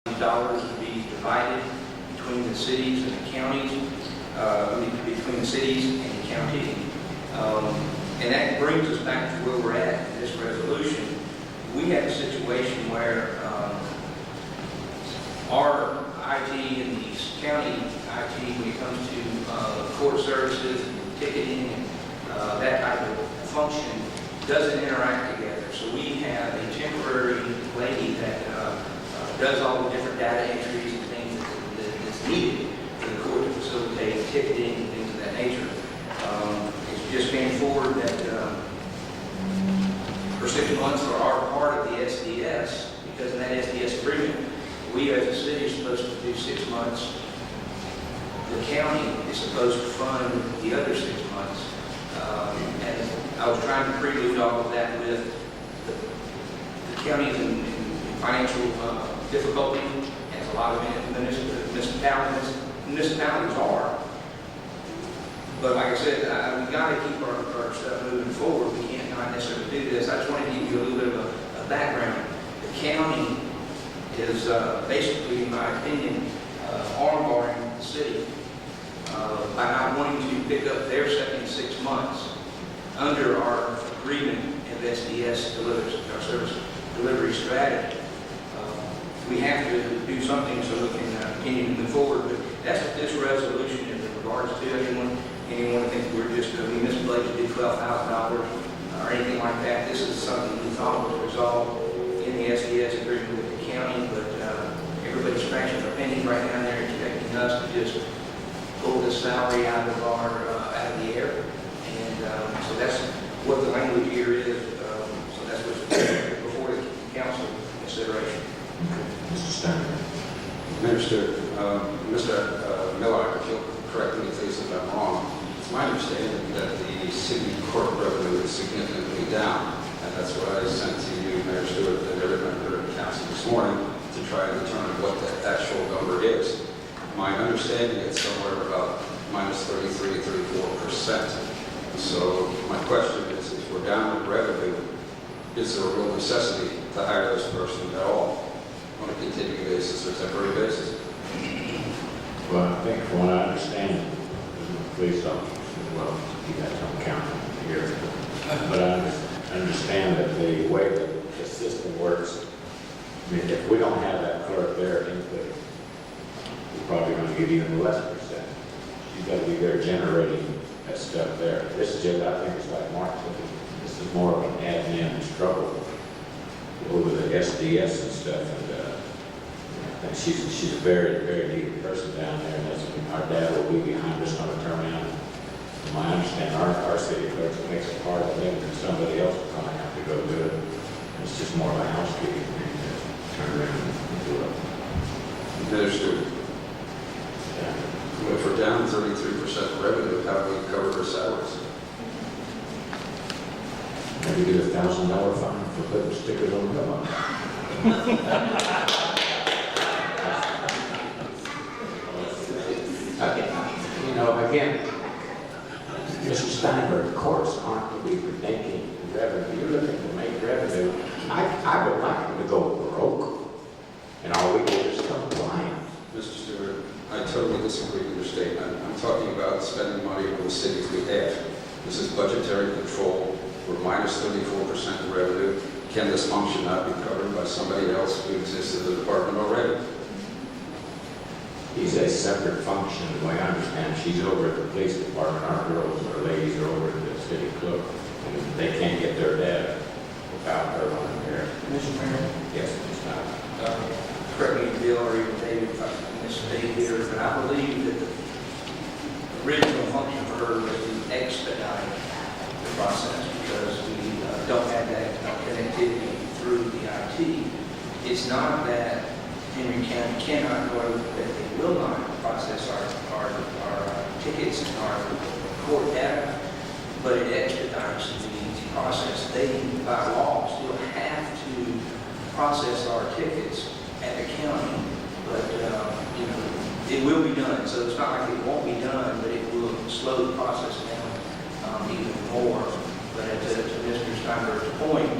dollars to be divided between the cities and the counties, between the cities and the county. And that brings us back to where we're at in this resolution. We have a situation where our IT and the county IT, when it comes to court services, and ticketing, and that type of function, doesn't interact together. So we have a temporary lady that does all the different data entries and things that's needed for the court to facilitate ticketing and things of that nature. It's just came forward that for 6 months for our part of the SDS, because in that SDS agreement, we as a city are supposed to do 6 months. The county is supposed to fund the other 6 months. And I was trying to prelude all of that with the counties in financial difficulty, as a lot of municipalities are. But like I said, we've got to keep our stuff moving forward. We can't not necessarily do this. I just want to give you a little bit of a background. The county is basically, in my opinion, arm-barring the city by not wanting to pick up their second 6 months under our agreement of SDS delivers our service delivery strategy. We have to do something so we can continue to move forward. But that's what this resolution is in regards to. Anyone think we're just we misplaced to do $12,000 or anything like that? This is something we thought was resolved in the SDS agreement with the county, but everybody's scratching their pennies right now. They're expecting us to just pull the salary out of the air, and so that's what the language here is. So that's what's before the council consideration. Mr. Steiner. Minister, Mr. Miller, if you'll correct me please if I'm wrong, it's my understanding that the city court revenue is significantly down, and that's what I sent to you, Mayor Stewart, and every member of the council this morning to try and determine what the actual number is. My understanding is somewhere about minus 33, 34%. So my question is, if we're down in revenue, is there a real necessity to hire this person at all on a continuing basis or temporary basis? Well, I think from what I understand, the police officers, well, you guys don't count them here, but I understand that the way that the system works, I mean, if we don't have that clerk there, we're probably going to get even less percent. She's got to be there generating that stuff there. This is just, I think it's like Mark said, this is more of an admin struggle over the SDS and stuff, and she's a very, very needed person down there, and that's when our dad will be behind us on a turnaround. From my understanding, our city clerks makes a part of them, and somebody else will probably have to go do it. It's just more of a housekeeping thing to turn around and do it. Minister, Yeah. if we're down 33% revenue, how do we cover our salaries? Maybe get $1,000 fine for putting stickers on the car. You know, again, Mr. Steinberg, courts aren't to be making revenue. You're looking to make revenue. I would like them to go broke, and all we do is compliant. Mr. Stewart, I totally disagree with your statement. I'm talking about spending money on the city's behalf. This is budgetary control. We're minus 34% in revenue. Can this function not be covered by somebody else who exists in the department already? He's a separate function, the way I understand. She's over at the police department. Our girls or ladies are over at the city clerk. And they can't get their data without her on there. Mr. Mayor? Yes, Ms. Steiner. Correct me, Bill, or even David, if I misstate here, but I believe that the original function for her was to expedite the process because we don't have that connectivity through the IT. It's not that Henry County cannot go over, that they will not process our tickets and our court data, but it expedites the process. They, by law, still have to process our tickets at the county, but it will be done. So it's not like it won't be done, but it will slow the process down even more. But to Mr. Steinberg's point,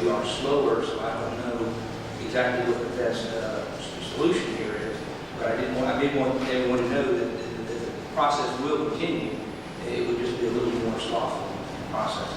we are slower, so I don't know exactly what the best solution here is. But I did want everyone to know that the process will continue. It would just be a little more slothful process.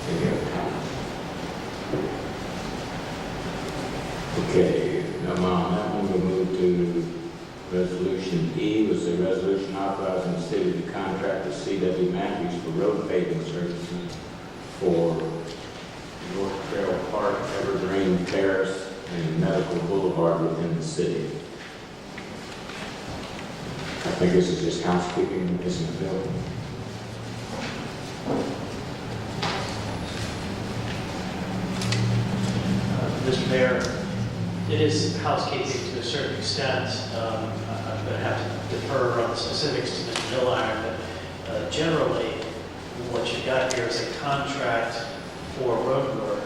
Any other comments? Okay, now on that one, we'll move to Resolution E, was a resolution authorizing the city to contract with C.W. Matthews for road paving services for North Trail Park, Evergreen Terrace, and Medical Boulevard within the city. I think this is just housekeeping, isn't it, Bill? Mr. Mayor, it is housekeeping to a certain extent. I'm going to have to defer on the specifics to Mr. Milliron, but generally, what you've got here is a contract for road work.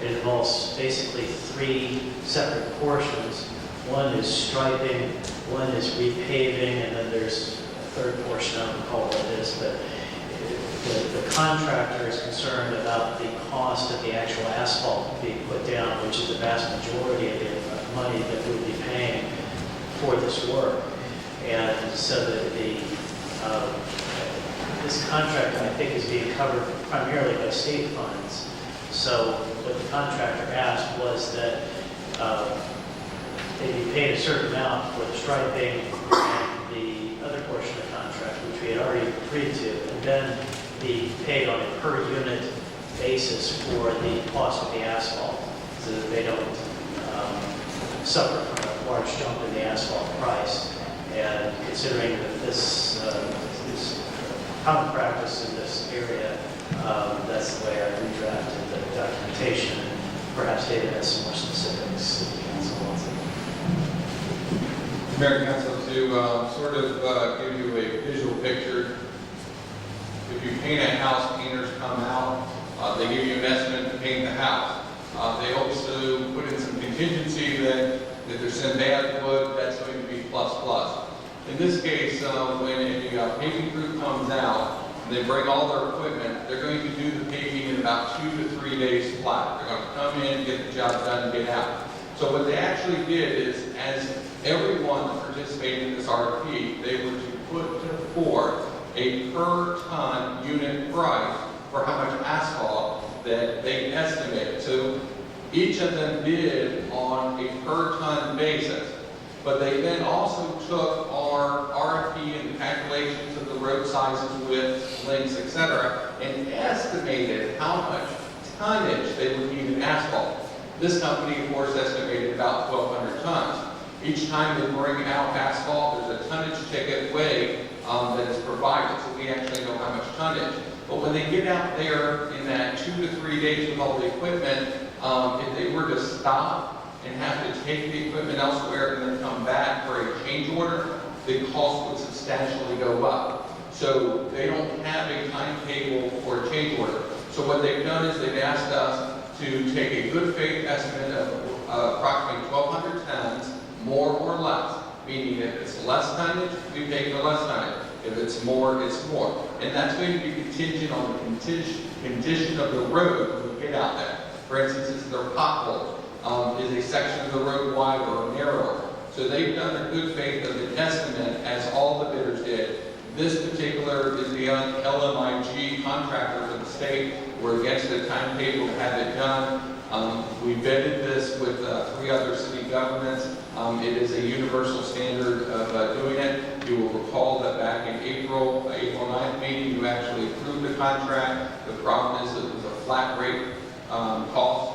It involves basically 3 separate portions. One is striping, one is repaving, and then there's a third portion, I don't recall what it is, but the contractor is concerned about the cost of the actual asphalt being put down, which is the vast majority of the money that we'll be paying for this work. And so that this contract, I think, is being covered primarily by state funds. So what the contractor asked was that they be paid a certain amount for the striping and the other portion of the contract, which we had already agreed to, and then be paid on a per unit basis for the cost of the asphalt, so that they don't suffer from a large jump in the asphalt price. And considering that this is common practice in this area, that's the way I redrafted the documentation. And perhaps David has some more specifics that the council wants. Mayor and Council, to sort of give you a visual picture, if you paint a house, painters come out, they give you an estimate to paint the house. They also put in some contingency that if there's some bad wood, that's going to be plus plus. In this case, when a paving crew comes out and they bring all their equipment, they're going to do the paving in about 2 to 3 days flat. They're going to come in, get the job done, and get out. So what they actually did is, as everyone that participated in this RFP, they were to put forth a per ton unit price for how much asphalt that they estimated. So each of them bid on a per ton basis, but they then also took our RFP and the calculations of the road sizes, widths, lengths, etc., and estimated how much tonnage they would need in asphalt. This company, of course, estimated about 1,200 tons. Each time they bring out asphalt, there's a tonnage ticket weight that is provided, so we actually know how much tonnage. But when they get out there in that 2 to 3 days with all the equipment, if they were to stop and have to take the equipment elsewhere and then come back for a change order, the cost would substantially go up. So they don't have a timetable for a change order. So what they've done is they've asked us to take a good faith estimate of approximately 1,200 tons, more or less. Meaning if it's less tonnage, we pay for less tonnage. If it's more, it's more. And that's going to be contingent on the condition of the road when we get out there. For instance, is there potholes? Is a section of the road wider or narrower? So they've done a good faith of an estimate, as all the bidders did. This particular is the LMIG contractor for the state. We're against the timetable to have it done. We vetted this with 3 other city governments. It is a universal standard of doing it. You will recall that back in April 9th meeting, you actually approved the contract. The problem is it was a flat rate cost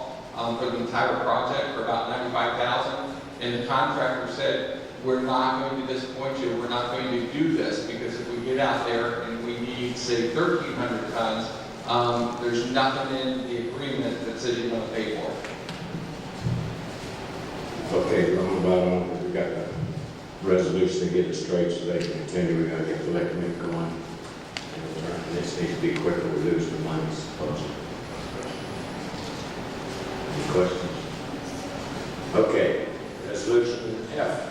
for the entire project for about $95,000. And the contractor said, we're not going to disappoint you. We're not going to do this because if we get out there and we need, say, 1,300 tons, there's nothing in the agreement that says you're going to pay for it. Okay, we'll move on, because we got the resolution to get it straight so they can continue. We gotta get the electric going. And this needs to be quicker, we lose the money, supposedly. Any questions? Okay, resolution F.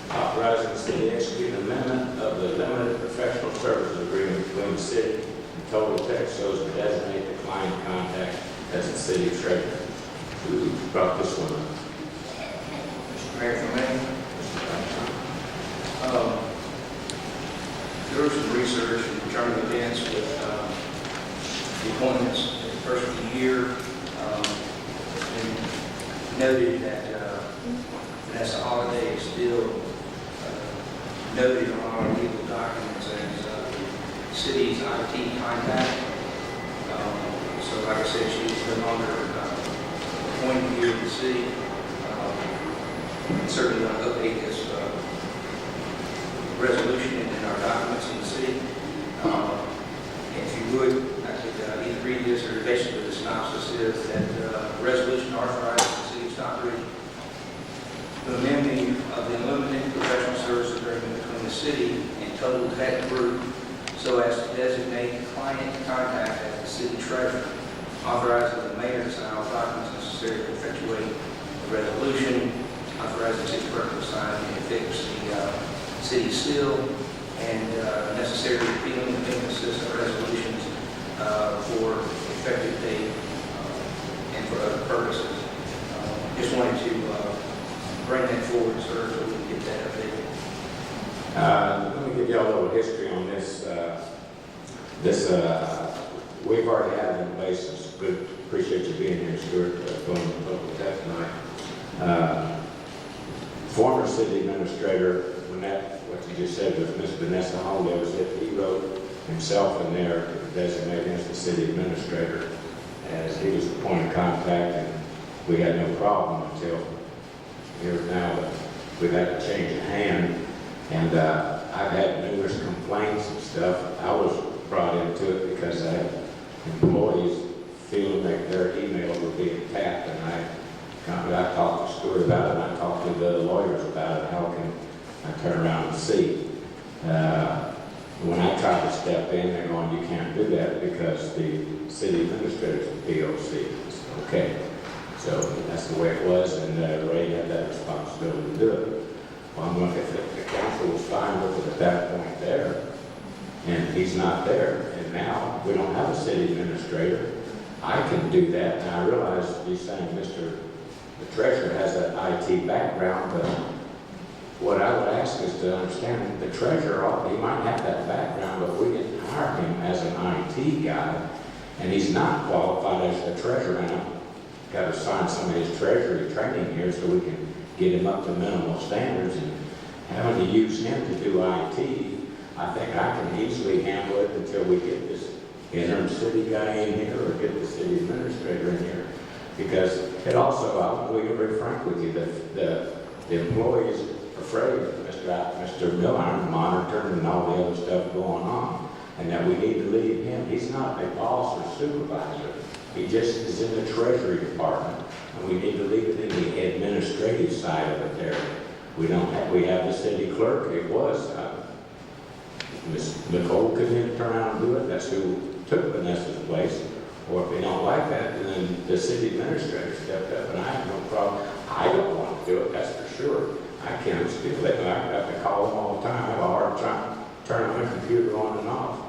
Authorizing the city to execute an amendment of the limited professional services agreement between the city and Total Tech shows to designate the client contact as the city treasurer. Who brought this one up? Mr. Mayor, for me, there was some research and returning events with the appointments in the first of the year. And noted that Vanessa Holiday is still noted on our legal documents as city's IT contact. So like I said, she is no longer appointed here in the city. Certainly going to update this resolution in our documents in the city. If you would, I could either read this or basically the synopsis is that resolution authorizes the city of Stockbridge the amending of the unlimited professional service agreement between the city and Total Tech Group so as to designate the client contact as the city treasurer, authorizing the mayor to sign all documents necessary to effectuate the resolution, authorizing the city clerk to sign and affix the city seal, and necessary repealing and consistent resolutions for effective date and for other purposes. Just wanted to bring that forward, sir, so we can get that updated. Let me give you a little history on this. We've already had it in place. It's good. Appreciate you being here, Stuart, going to local tech tonight. Former city administrator, what you just said with Ms. Vanessa Holiday, was that he wrote himself in there to designate him as the city administrator, as he was the point of contact, and we had no problem until here now that we've had to change of hand. And I've had numerous complaints and stuff. I was brought into it because I had employees feeling like their emails were being tapped, and I talked to Stuart about it, and I talked to the lawyers about it. How can I turn around and see? When I tried to step in, they're going, you can't do that because the city administrator's a POC. I said, okay. So that's the way it was, and Ray had that responsibility to do it. Well, I'm looking at the council was fine with it at that point there, and he's not there. And now we don't have a city administrator. I can do that, and I realize you're saying the treasurer has that IT background, but what I would ask is to understand the treasurer, he might have that background, but we didn't hire him as an IT guy, and he's not qualified as a treasurer. And I've got to sign some of his treasury training here so we can get him up to minimal standards, and having to use him to do IT, I think I can easily handle it until we get this interim city guy in here or get the city administrator in here. Because it also, I'll be very frank with you, the employees are afraid of Mr. Miller monitoring and all the other stuff going on, and that we need to leave him. He's not a boss or supervisor. He just is in the Treasury Department, and we need to leave it in the administrative side of it there. We have the city clerk. It was Ms. Nicole couldn't turn around and do it. That's who took Vanessa's place. Or if they don't like that, then the city administrator stepped up, and I have no problem. I don't want to do it, that's for sure. I can't still it. I have to call them all the time. I have a hard time turning my computer on and off.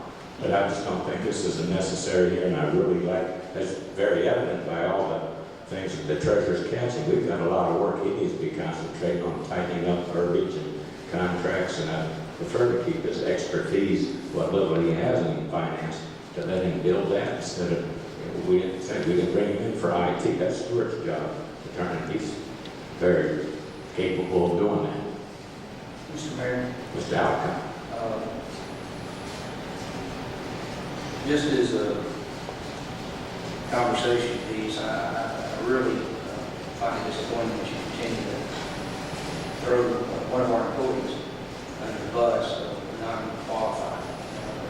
But I just don't think this is necessary here, and I really that's very evident by all the things that the treasurer's catching. We've got a lot of work he needs to be concentrating on, tightening up verbiage and contracts, and I prefer to keep his expertise, what little he has in finance, to let him build that instead of, we didn't bring him in for IT. That's Stuart's job to turn it. He's very capable of doing that. Mr. Mayor, Mr. Alcott. just as a conversation piece, I really find it disappointing that you continue to throw one of our employees under the bus of not qualified.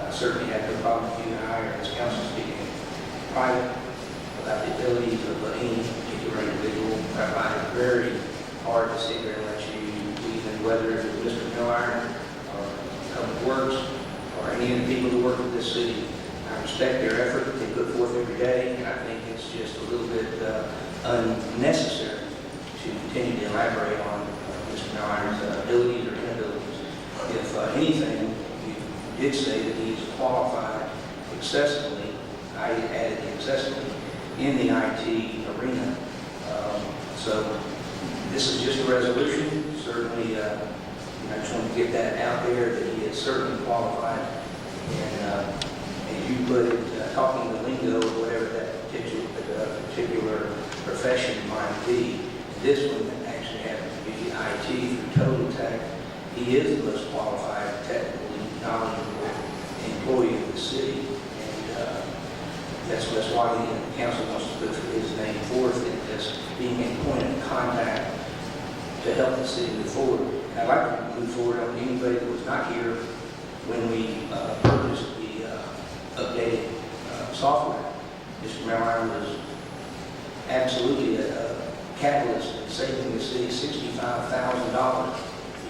I certainly have no problem with you and I, or as council speaking private about the abilities of any particular individual. I find it very hard to sit there and let you, even whether it's Mr. Miller or Public Works or any of the people who work with this city. I respect their effort that they put forth every day, and I think it's just a little bit unnecessary to continue to elaborate on Mr. Miller's abilities or inabilities. If anything, you did say that he is qualified excessively, I added excessively, in the IT arena. So this is just a resolution. Certainly, I just want to get that out there that he is certainly qualified. And as you put it, talking the lingo, whatever that particular profession might be, this one actually happens to be IT through Total Tech. He is the most qualified, technically knowledgeable employee of the city. And that's why the council wants to put his name forth as being a point of contact to help the city move forward. And I'd like to move forward on anybody that was not here when we purchased the updated software. Mr. Miller was absolutely a catalyst in saving the city $65,000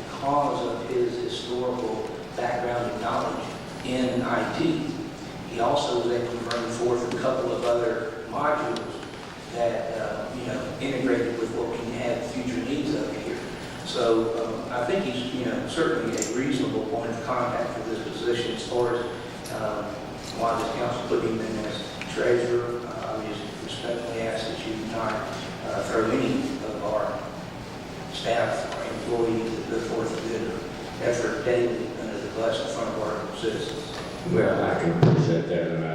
because of his historical background and knowledge in IT. He also was able to bring forth a couple of other modules that integrated with what we have future needs of here. So I think he's certainly a reasonable point of contact for this position as far as why this council put him in as treasurer. I would just respectfully ask that you not throw any of our staff or employees that put forth a good effort daily under the bus in front of our citizens. Well, I can appreciate that, and I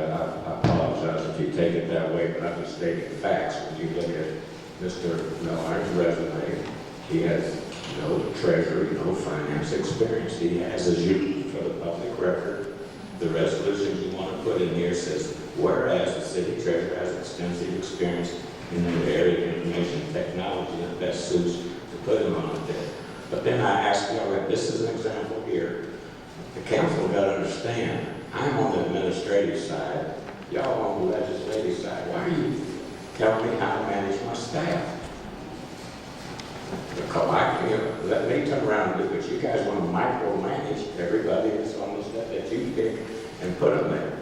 apologize if you take it that way, but I'm just stating facts. When you look at Mr. Millar's resume, he has no treasury, no finance experience. He has, as you, for the public record, the resolution you want to put in here says, whereas the city treasurer has extensive experience in the area of information technology that best suits to put him on it there. But then I ask you, this is an example here. The council got to understand, I'm on the administrative side, y'all on the legislative side. Why are you telling me how to manage my staff? Because let me turn around and do it. You guys want to micromanage everybody that's on the stuff that you pick and put them there.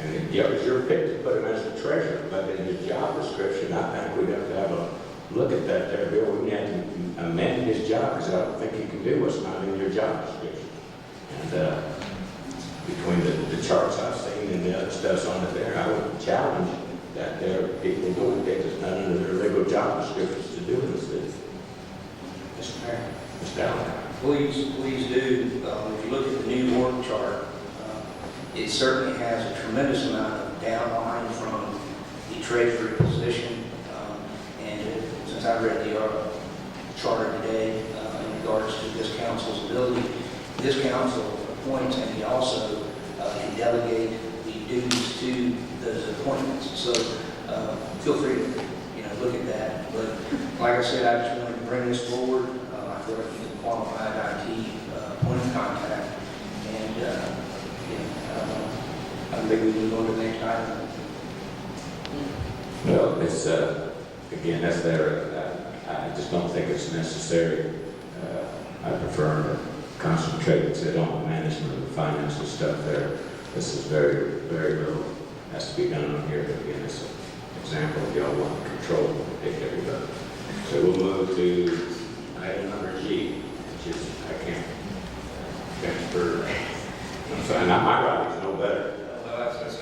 And it's your pick to put them as the treasurer. But in the job description, I think we'd have to have a look at that there, Bill. We have to amend his job because I don't think you can do what's not in your job description. And between the charts I've seen and the other stuff's on it there, I would challenge that there are people doing things that's not under their legal job descriptions to do in the city. Mr. Mayor. Mr. Allen. Please do. If you look at the new org chart, it certainly has a tremendous amount of downline from the treasury position. Since I read the charter today in regards to this council's ability, this council appoints, and he also can delegate the duties to those appointments. So feel free to look at that. But like I said, I just wanted to bring this forward. I feel like he's a qualified IT point of contact, and I think we can go to the next item. Well, it's again, that's there. I just don't think it's necessary. I prefer to concentrate on the management of the financial stuff there. This is very, very little has to be done on here, but again, it's an example of y'all want to control and pick everybody. So we'll move to item number G, which is, I can't transfer. I'm sorry, my writing's no better. I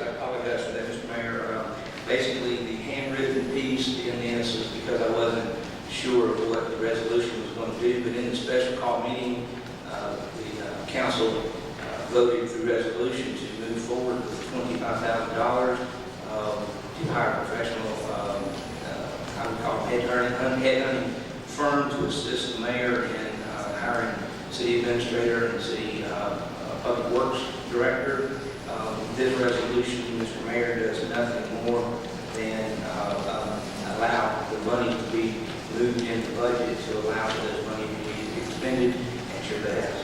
apologize for that, Mr. Mayor. Basically, the handwritten piece in this is because I wasn't sure of what the resolution was going to do, but in the special call meeting, the council voted through resolution to move forward with $25,000 to hire a professional, I would call headhunting firm to assist the mayor in hiring city administrator and city public works director. This resolution, Mr. Mayor, does nothing more than allow the money to be moved in the budget to allow for this money to be expended, and sure that has.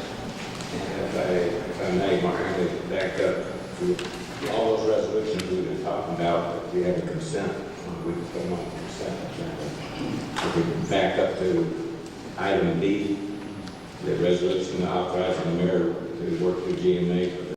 If I may, Mark, I would back up to all those resolutions we've been talking about. We have a consent. We can put them on consent agenda. If we can back up to item B, the resolution authorizing the mayor to work with GMA for the